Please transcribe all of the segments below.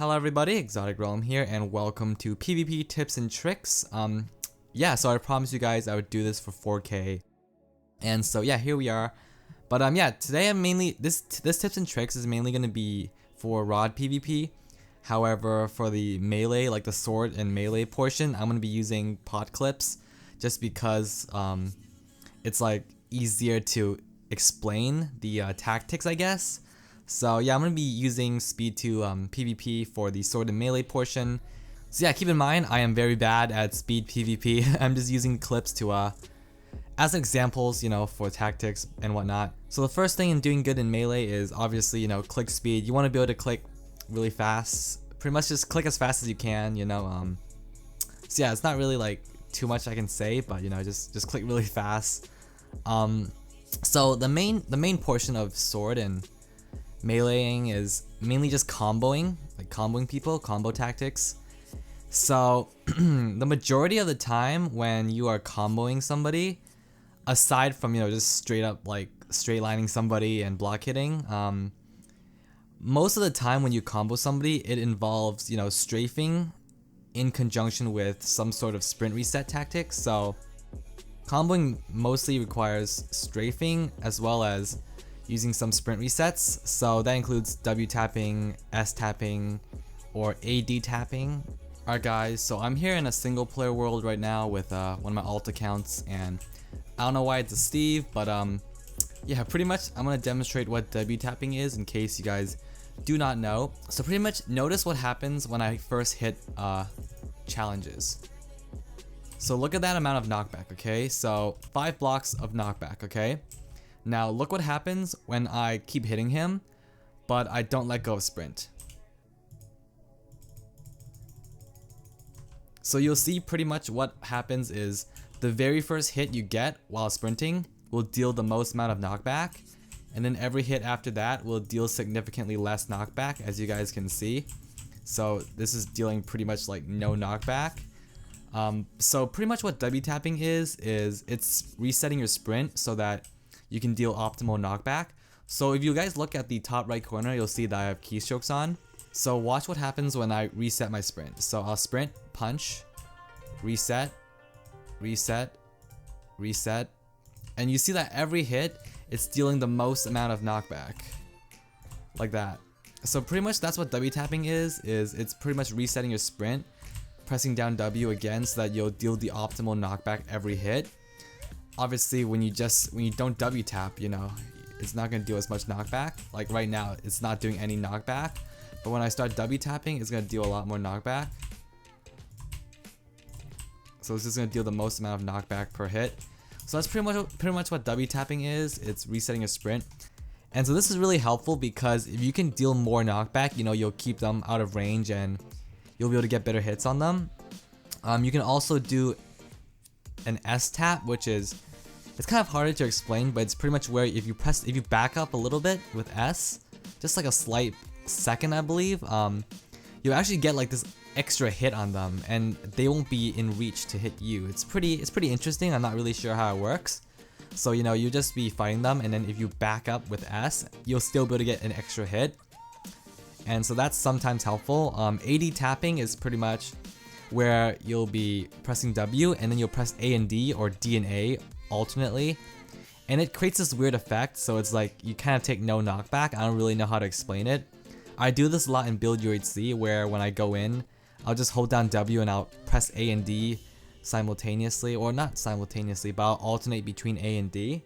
Hello everybody, ExoticRealm here, and welcome to PvP tips and tricks. Yeah, so I promised you guys I would do this for 4K, and so yeah, here we are. But yeah, today I'm mainly this tips and tricks is mainly gonna be for rod PvP. However, for the melee, like the sword and melee portion, I'm gonna be using pot clips, just because it's like easier to explain the tactics, I guess. So yeah, I'm going to be using speed to PvP for the sword and melee portion. So yeah, keep in mind I am very bad at speed PvP. I'm just using clips to as examples, you know, for tactics and whatnot. So the first thing in doing good in melee is obviously, you know, click speed. You want to be able to click really fast. Pretty much just click as fast as you can, you know. So yeah, it's not really like too much I can say, but you know, just click really fast. So the main portion of sword and meleeing is mainly just comboing, like comboing people, combo tactics. So the majority of the time when you are comboing somebody, aside from, you know, just straight up like straight lining somebody and block hitting, most of the time when you combo somebody, it involves, you know, strafing in conjunction with some sort of sprint reset tactic. So comboing mostly requires strafing as well as using some sprint resets, so that includes W tapping, S tapping, or AD tapping. Alright guys, so I'm here in a single player world right now with one of my alt accounts, and I don't know why it's a Steve, but yeah, pretty much I'm gonna demonstrate what W tapping is in case you guys do not know. So pretty much notice what happens when I first hit challenges. So look at that amount of knockback, okay? So 5 blocks of knockback, okay? Now look what happens when I keep hitting him, but I don't let go of sprint. So you'll see pretty much what happens is the very first hit you get while sprinting will deal the most amount of knockback, and then every hit after that will deal significantly less knockback, as you guys can see. So this is dealing pretty much like no knockback. So pretty much what W tapping is it's resetting your sprint so that you can deal optimal knockback. So if you guys look at the top right corner, you'll see that I have keystrokes on. So watch what happens when I reset my sprint. So I'll sprint, punch, reset, reset, reset, and you see that every hit it's dealing the most amount of knockback, like that. So pretty much that's what W tapping is it's pretty much resetting your sprint, pressing down W again so that you'll deal the optimal knockback every hit. Obviously when you don't W tap, you know, it's not going to deal as much knockback. Like right now it's not doing any knockback, but when I start W tapping it's going to deal a lot more knockback. So it's just going to deal the most amount of knockback per hit. So that's pretty much what W tapping is. It's resetting a sprint. And so this is really helpful because if you can deal more knockback, you know, you'll keep them out of range and you'll be able to get better hits on them. You can also do an S tap, which is, it's kind of harder to explain, but it's pretty much where if you back up a little bit with S, just like a slight second I believe, you'll actually get like this extra hit on them and they won't be in reach to hit you. It's pretty interesting. I'm not really sure how it works. So you know, you just be fighting them, and then if you back up with S, you'll still be able to get an extra hit. And so that's sometimes helpful. AD tapping is pretty much where you'll be pressing W and then you'll press A and D or D and A alternately, and it creates this weird effect. So it's like you kind of take no knockback. I don't really know how to explain it. I do this a lot in build UHC where when I go in, I'll just hold down W and I'll press A and D simultaneously, or not simultaneously, but I'll alternate between A and D.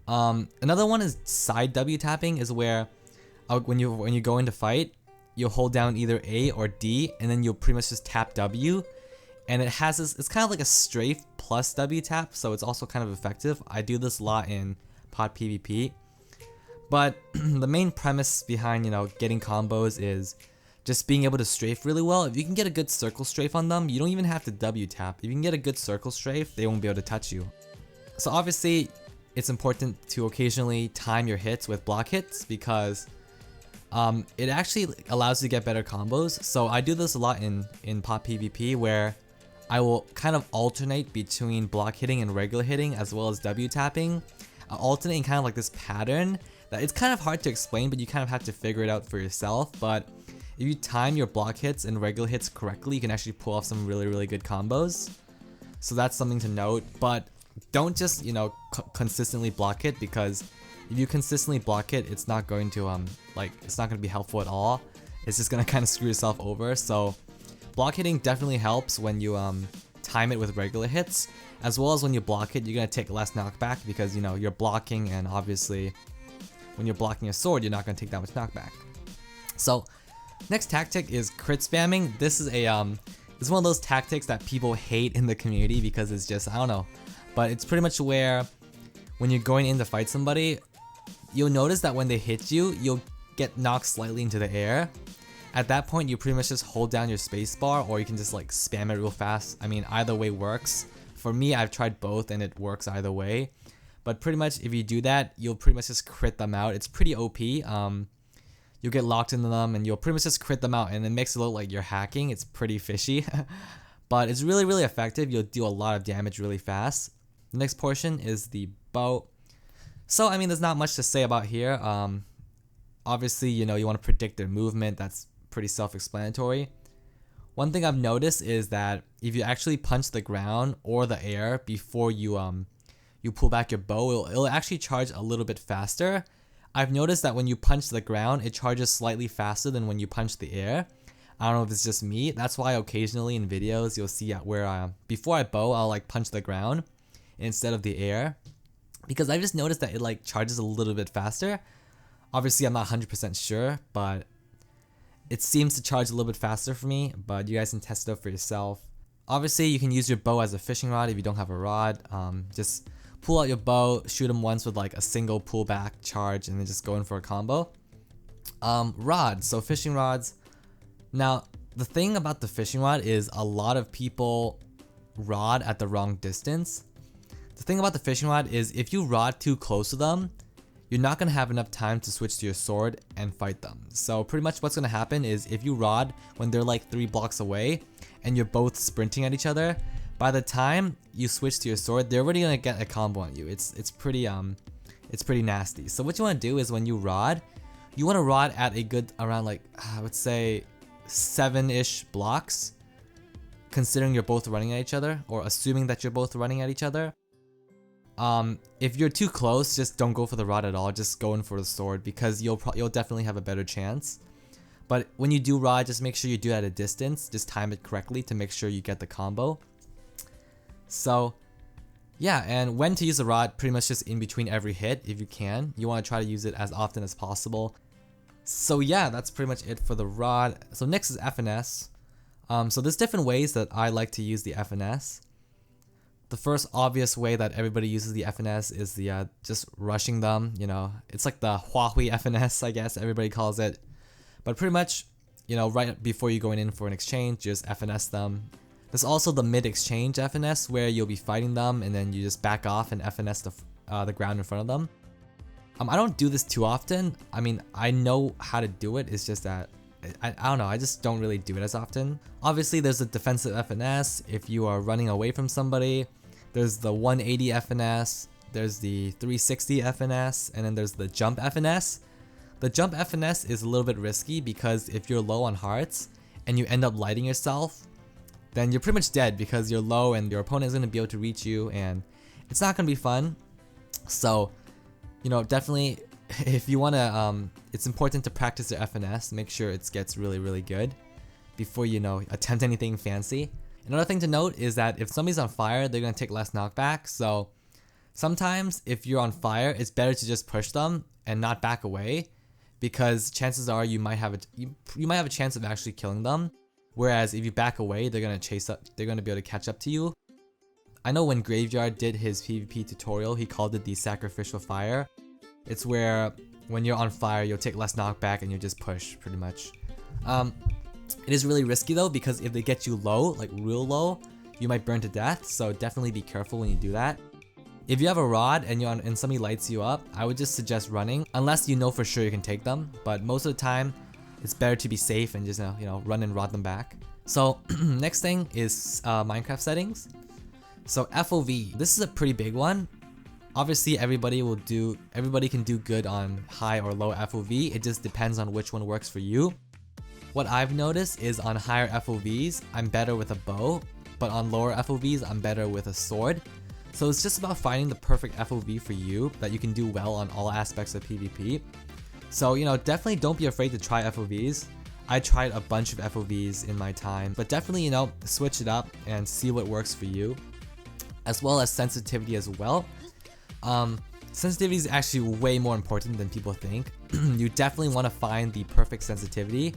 Another one is side W tapping, is where when you go into fight, you'll hold down either A or D and then you'll pretty much just tap W, and it has this, it's kind of like a strafe plus W tap, so it's also kind of effective. I do this a lot in pot PvP, but the main premise behind, you know, getting combos is just being able to strafe really well. If you can get a good circle strafe on them, you don't even have to W tap. If you can get a good circle strafe, they won't be able to touch you. So obviously it's important to occasionally time your hits with block hits because it actually allows you to get better combos. So I do this a lot in pot PvP where I will kind of alternate between block hitting and regular hitting as well as W tapping. I alternate in kind of like this pattern that it's kind of hard to explain, but you kind of have to figure it out for yourself. But if you time your block hits and regular hits correctly, you can actually pull off some really good combos. So that's something to note, but don't just, you know, consistently block hit, because if you consistently block hit, it's not going to it's not going to be helpful at all. It's just going to kind of screw yourself over. So block hitting definitely helps when you time it with regular hits, as well as when you block it, you're going to take less knockback because, you know, you're blocking, and obviously when you're blocking a sword, you're not going to take that much knockback. So next tactic is crit spamming. This is it's one of those tactics that people hate in the community because it's just, I don't know, but it's pretty much where when you're going in to fight somebody, you'll notice that when they hit you, you'll get knocked slightly into the air. At that point, you pretty much just hold down your spacebar, or you can just like spam it real fast. I mean, either way works. For me, I've tried both and it works either way. But pretty much if you do that, you'll pretty much just crit them out. It's pretty OP. You'll get locked into them and you'll pretty much just crit them out, and it makes it look like you're hacking. It's pretty fishy. But it's really effective. You'll deal a lot of damage really fast. The next portion is the bow. So I mean, there's not much to say about here. Obviously, you know, you want to predict their movement. That's pretty self-explanatory. One thing I've noticed is that if you actually punch the ground or the air before you pull back your bow, it'll actually charge a little bit faster. I've noticed that when you punch the ground, it charges slightly faster than when you punch the air. I don't know if it's just me. That's why occasionally in videos you'll see where before I bow, I'll like punch the ground instead of the air, because I just noticed that it like charges a little bit faster. Obviously, I'm not 100% sure, but it seems to charge a little bit faster for me, but you guys can test it out for yourself. Obviously, you can use your bow as a fishing rod if you don't have a rod. Just pull out your bow, shoot them once with like a single pullback charge, and then just go in for a combo. Rods, so fishing rods. Now, the thing about the fishing rod is a lot of people rod at the wrong distance. The thing about the fishing rod is if you rod too close to them, you're not going to have enough time to switch to your sword and fight them. So pretty much what's going to happen is if you rod when they're like 3 blocks away and you're both sprinting at each other, by the time you switch to your sword, they're already going to get a combo on you. It's pretty nasty. So what you want to do is when you want to rod at a good around like, I would say 7-ish blocks, considering you're both running at each other, or assuming that you're both running at each other. If you're too close, just don't go for the rod at all. Just go in for the sword, because you'll definitely have a better chance. But when you do rod, just make sure you do it at a distance. Just time it correctly to make sure you get the combo. So yeah, and when to use the rod, pretty much just in between every hit if you can. You want to try to use it as often as possible. So yeah, that's pretty much it for the rod. So next is FNS. So there's different ways that I like to use the FNS. The first obvious way that everybody uses the FNS is the just rushing them. You know, it's like the Huawei FNS, I guess everybody calls it. But pretty much, you know, right before you're going in for an exchange, just FNS them. There's also the mid-exchange FNS, where you'll be fighting them and then you just back off and FNS the ground in front of them. I don't do this too often. I mean, I know how to do it. It's just that I don't know, I just don't really do it as often. Obviously, there's a defensive FNS if you are running away from somebody. There's the 180 FNS, there's the 360 FNS, and then there's the jump FNS. The jump FNS is a little bit risky because if you're low on hearts and you end up lighting yourself, then you're pretty much dead because you're low and your opponent is going to be able to reach you, and it's not going to be fun. So, you know, definitely if you want to, it's important to practice your FNS, make sure it gets really good before, you know, attempt anything fancy. Another thing to note is that if somebody's on fire, they're going to take less knockback. So sometimes if you're on fire, it's better to just push them and not back away, because chances are you might have a chance of actually killing them. Whereas if you back away, they're going to be able to catch up to you. I know when Graveyard did his PvP tutorial, he called it the sacrificial fire. It's where when you're on fire, you'll take less knockback and you just push pretty much. It is really risky though, because if they get you low, like real low, you might burn to death. So definitely be careful when you do that. If you have a rod and somebody lights you up, I would just suggest running, unless you know for sure you can take them. But most of the time, it's better to be safe and just you know, run and rod them back. So next thing is Minecraft settings. So FOV, this is a pretty big one. Obviously everybody can do good on high or low FOV. It just depends on which one works for you. What I've noticed is on higher FOVs, I'm better with a bow, but on lower FOVs, I'm better with a sword. So it's just about finding the perfect FOV for you that you can do well on all aspects of PvP. So, you know, definitely don't be afraid to try FOVs. I tried a bunch of FOVs in my time, but definitely, you know, switch it up and see what works for you, as well as sensitivity as well. Sensitivity is actually way more important than people think. You definitely want to find the perfect sensitivity.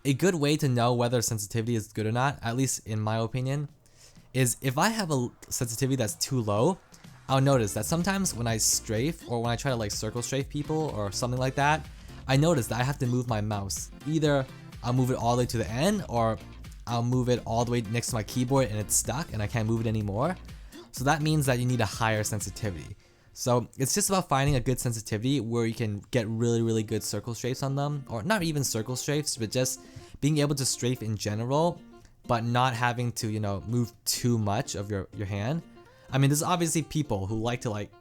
A good way to know whether sensitivity is good or not, at least in my opinion, is if I have a sensitivity that's too low, I'll notice that sometimes when I strafe or when I try to like circle strafe people or something like that, I notice that I have to move my mouse. Either I'll move it all the way to the end, or I'll move it all the way next to my keyboard and it's stuck and I can't move it anymore. So that means that you need a higher sensitivity. So it's just about finding a good sensitivity where you can get really good circle strafes on them, or not even circle strafes, but just being able to strafe in general, but not having to, you know, move too much of your hand. I mean, there's obviously people who like to like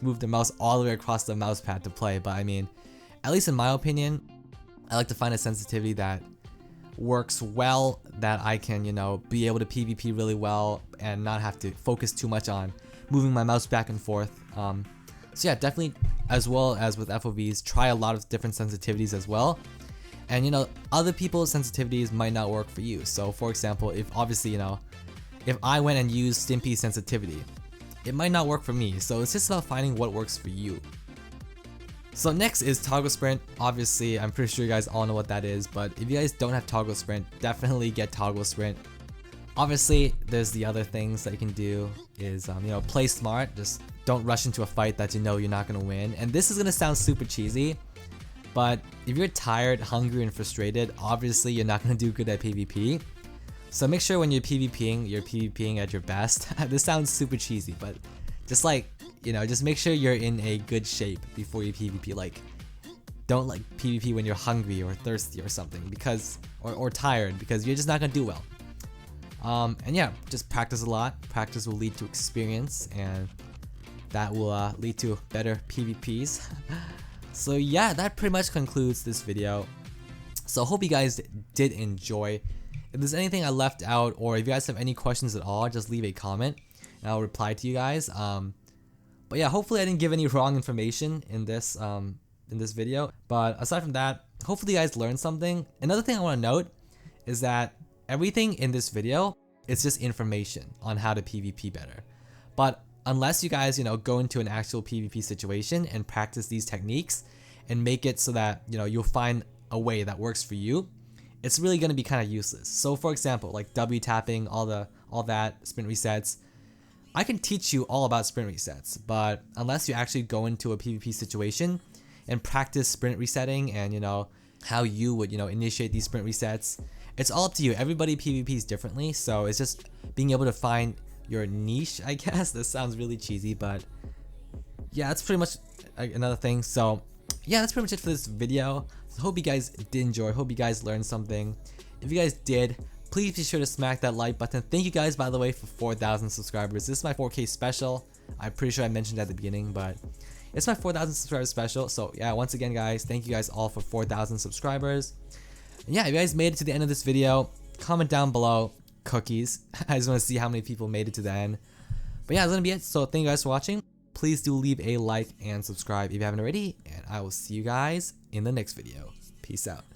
move the mouse all the way across the mouse pad to play, but I mean, at least in my opinion, I like to find a sensitivity that works well, that I can, you know, be able to PvP really well and not have to focus too much on moving my mouse back and forth. So yeah, definitely, as well as with FOVs, try a lot of different sensitivities as well. And you know, other people's sensitivities might not work for you. So for example, if obviously, you know, if I went and used Stimpy's sensitivity, it might not work for me. So it's just about finding what works for you. So next is toggle sprint. Obviously, I'm pretty sure you guys all know what that is, but if you guys don't have toggle sprint, definitely get toggle sprint. Obviously, there's the other things that you can do is, you know, play smart. Just don't rush into a fight that you know you're not gonna win. And this is gonna sound super cheesy, but if you're tired, hungry, and frustrated, obviously you're not gonna do good at PvP. So make sure when you're PvPing at your best. This sounds super cheesy, but just like, you know, just make sure you're in a good shape before you PvP. Like, don't like PvP when you're hungry or thirsty or something, because or tired, because you're just not gonna do well. And yeah, just practice a lot. Practice will lead to experience, and that will lead to better PvPs. So yeah, that pretty much concludes this video. So hope you guys did enjoy. If there's anything I left out, or if you guys have any questions at all, just leave a comment and I'll reply to you guys. But yeah, hopefully I didn't give any wrong information in this video. But aside from that, hopefully you guys learned something. Another thing I want to note is that everything in this video is just information on how to PvP better. But unless you guys, you know, go into an actual PvP situation and practice these techniques and make it so that, you know, you'll find a way that works for you, it's really going to be kind of useless. So for example, like W tapping, all that, sprint resets, I can teach you all about sprint resets, but unless you actually go into a PvP situation and practice sprint resetting and, you know, how you would, you know, initiate these sprint resets, it's all up to you. Everybody PvPs differently, so it's just being able to find your niche, I guess. This sounds really cheesy, but yeah, that's pretty much another thing. So yeah, that's pretty much it for this video. So hope you guys did enjoy. Hope you guys learned something. If you guys did, please be sure to smack that like button. Thank you guys, by the way, for 4,000 subscribers. This is my 4K special. I'm pretty sure I mentioned at the beginning, but it's my 4,000 subscribers special. So yeah, once again, guys, thank you guys all for 4,000 subscribers. And yeah, if you guys made it to the end of this video, comment down below cookies. I just want to see how many people made it to the end. But yeah, that's gonna be it. So thank you guys for watching. Please do leave a like and subscribe if you haven't already, and I will see you guys in the next video. Peace out.